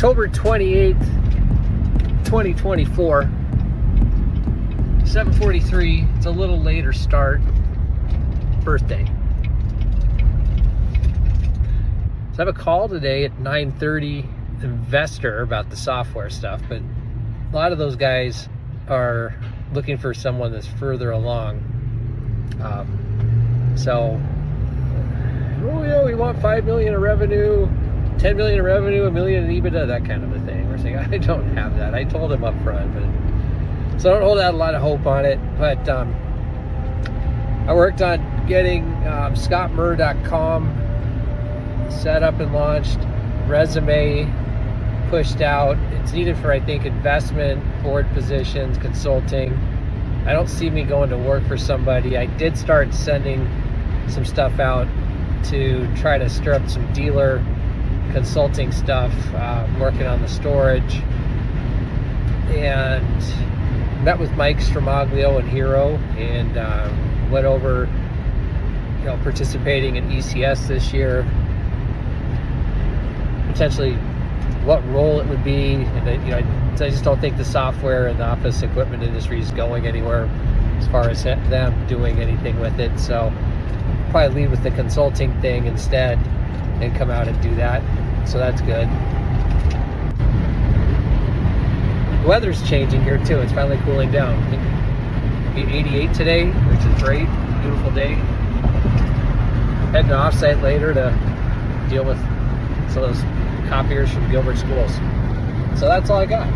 October 28th, 2024, 7:43. It's a little later start. Birthday. So I have a call today at 9:30, investor, about the software stuff, but a lot of those guys are looking for someone that's further along. We want 5 million in revenue, 10 million in revenue, a million in EBITDA, that kind of a thing. We're saying, I don't have that. I told him up front, but so I don't hold out a lot of hope on it. But I worked on getting scottmurr.com set up and launched, resume pushed out. It's needed for, I think, investment, board positions, consulting. I don't see me going to work for somebody. I did start sending some stuff out to try to stir up some dealer consulting stuff, working on the storage, and met with Mike Stramaglio and Hero, and went over, participating in ECS this year, potentially what role it would be, and I just don't think the software and the office equipment industry is going anywhere as far as them doing anything with it. So probably lead with the consulting thing instead and come out and do that. So that's good. The weather's changing here too. It's finally cooling down. I think it'll be 88 today, which is great. Beautiful day. Heading to Offsite later to deal with some of those copiers from Gilbert schools. So that's all I got.